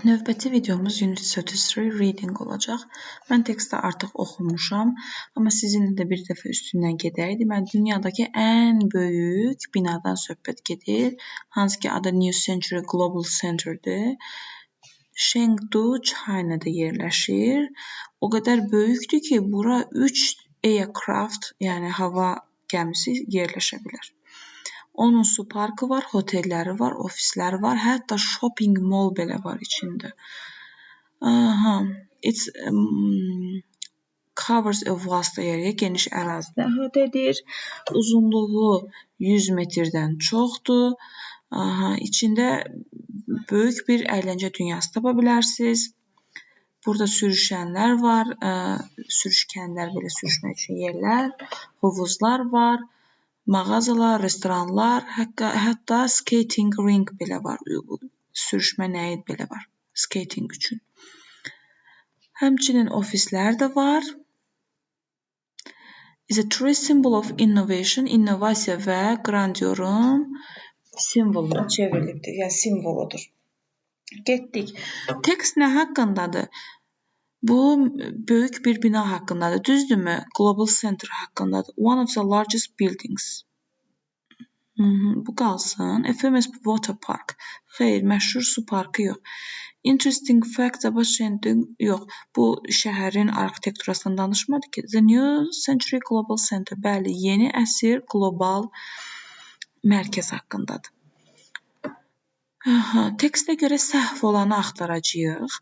Növbəti videomuz Unit 33 Reading olacaq. Mən tekstə artıq oxumuşam, amma sizinlə də bir dəfə üstündən gedək. Deməli, dünyadakı ən böyük binadan söhbət gedir, hansı ki adı New Century Global Center'dır. Chengdu, China'da yerləşir. O qədər böyükdür ki, bura 3 aircraft, yəni hava gəmisi yerləşə bilər. Onun su parkı var, hotelləri var, ofisləri var, hətta shopping mall belə var içində. It covers a vast area, geniş ərazidə əhatə edir. Uzunluğu 100 metrdən çoxdur. İçində böyük bir əyləncə dünyası tapa bilərsiniz. Burada sürüşənlər var, sürüşkənlər belə sürüşmək üçün yerlər, hovuzlar var. Mağazalar, restoranlar, hətta skating ring belə var. Sürüşmə nəyi belə var, skating üçün. Həmçinin ofislər də var. Is a true symbol of innovation, innovasiya və qrandiorun simvoluna çevrilibdir, yəni simvoludur. Getdik. Tekst nə haqqındadır? Bu böyük bir bina haqqındadır, düzdürmü? Global Center haqqındadır. One of the largest buildings. Bu qalsın. A famous water park. Xeyr, məşhur su parkı yox. Interesting facts about Chengdu yox. Bu şəhərin arxitekturasından danışmadı ki. The New Century Global Center. Bəli, yeni əsr qlobal mərkəz haqqındadır. Tekstə görə səhv olanı axtaracağıq.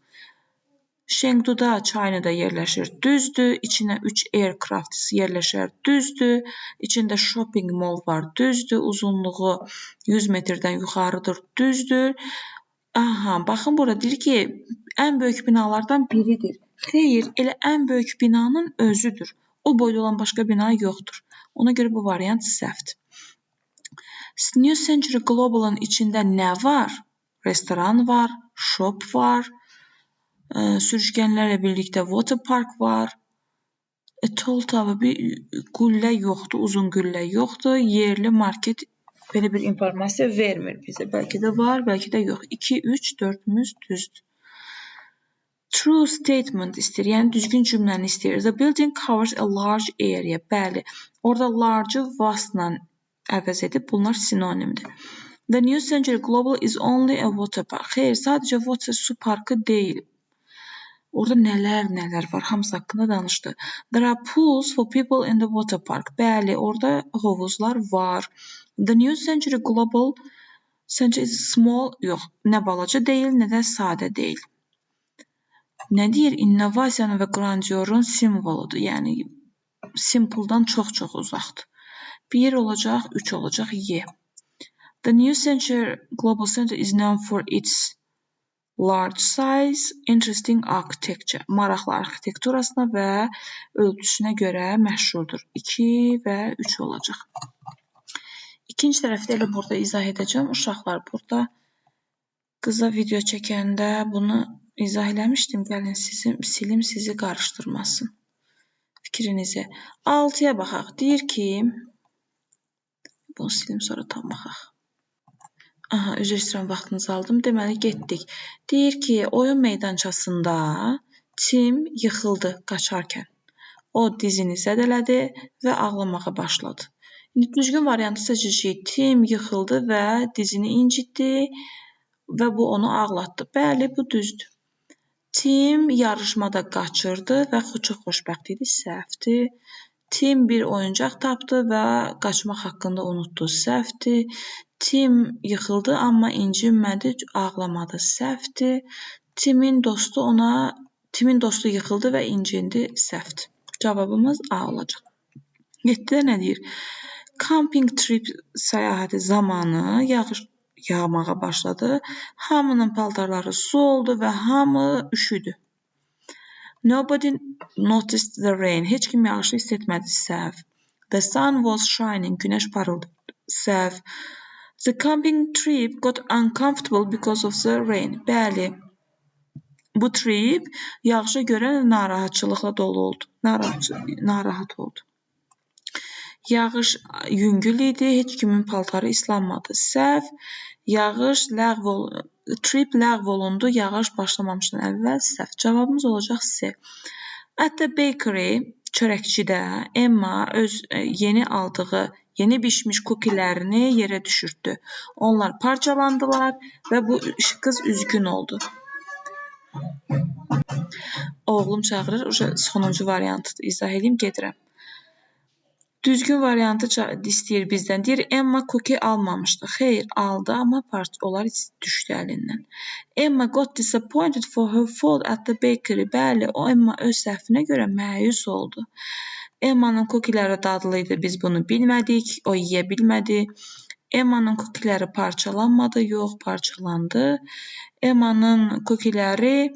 Chengduda, China'da yerləşir, düzdür. İçinə 3 aircraft yerləşər, düzdür. İçində shopping mall var, düzdür. Uzunluğu 100 metrdən yuxarıdır, düzdür. Baxın burada deyir ki, ən böyük binalardan biridir. Xeyr, elə ən böyük binanın özüdür. O boyda olan başqa bina yoxdur. Ona görə bu variant səhvdir. New Century Global'ın içində nə var? Restoran var, shop var. Sürüşkənlərlə birlikdə water park var. Tall tower, bir qüllə yoxdur, uzun qüllə yoxdur. Yerli market belə bir informasiya vermir bizə. Bəlkə də var, bəlkə də yox. 2, 3, 4-müz düzdür. True statement istəyir, yəni düzgün cümləni istəyir. The building covers a large area. Bəli, orada large-ı vastla əvəz edib, bunlar sinonimdir. The New Century Global is only a water park. Xeyr, sadəcə water su parkı deyil. Orada nələr var, hamısı haqqında danışdı. There are pools for people in the water park. Bəli, orada hovuzlar var. The New Century Global Center is small, yox, nə balaca deyil, nə də sadə deyil. Nə deyir? İnnovasiyanın və qrandiorun simvoludur. Yəni, simple-dan çox-çox uzaqdır. 1 olacaq, 3 olacaq, Y. The New Century Global Center is known for its large size, interesting architecture. Maraqlı arxitekturasına və ölçüsünə görə məşhurdur. 2 və 3 olacaq. İkinci tərəfdə elə burada izah edəcəm. Uşaqlar, burada qıza video çəkəndə bunu izah eləmişdim. Gəlin silim sizi qarışdırmasın. Fikrinizi. 6-ya baxaq. Deyir ki, bunu silim sonra tam baxaq. Üzr istəyirəm, vaxtınızı aldım. Deməli, getdik. Deyir ki, oyun meydançasında Tim yıxıldı qaçarkən. O dizini zədələdi və ağlamağa başladı. Düzgün variantı seçəcəyik. Tim yıxıldı və dizini incitdi və bu onu ağlatdı. Bəli, bu düzdür. Tim yarışmada qaçırdı və çox xoşbəxt idi, səhvdir. Tim bir oyuncaq tapdı və qaçmaq haqqında unutdu, səhvdir. Tim yıxıldı, amma incinmədi, ağlamadı, səhvdir. Timin dostu yıxıldı və incindi, səhvdir. Cavabımız A olacaq. 7-də nə deyir? Camping trip səyahəti zamanı yağış yağmağa başladı. Hamının paltarları su oldu və hamı üşüdü. Nobody noticed the rain. Heç kim yağışı hiss etmədi, səhv. The sun was shining. Günəş parıldadı, səhv. The camping trip got uncomfortable because of the rain. Bəli, bu trip yağışa görə narahatçılıqla dolu oldu. Narahat oldu. Yağış yüngül idi, heç kimin paltarı islanmadı. Səhv, yağış trip ləğv olundu yağış başlamamışdan əvvəl səhv. Cavabımız olacaq C. At the bakery, çörəkçidə Emma öz yeni aldığı, yeni bişmiş kukilərini yerə düşürtdü. Onlar parçalandılar və bu qız üzgün oldu. Oğlum çağırır, sonuncu variantı izah edeyim, gedirəm. Düzgün variantı istəyir bizdən. Deyir, Emma kuki almamışdı. Xeyr, aldı, amma onlar düşdü əlindən. Emma got disappointed for her fault at the bakery. Bəli, Emma öz səhvinə görə məyus oldu. Emma'nın kukiləri dadlı idi, biz bunu bilmədik, o yeyə bilmədi. Emma'nın kukiləri parçalanmadı, yox, parçalandı. Emma'nın kukiləri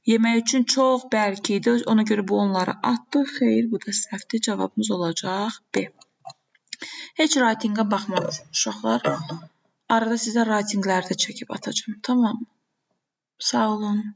yemək üçün çox bərk idi, ona görə bu onları atdı. Xeyr, bu da səhvdir, cavabımız olacaq B. Heç writing-a baxmamışım uşaqlar. Arada sizə writing-ləri də çəkib atacağım, tamam mı? Sağ olun.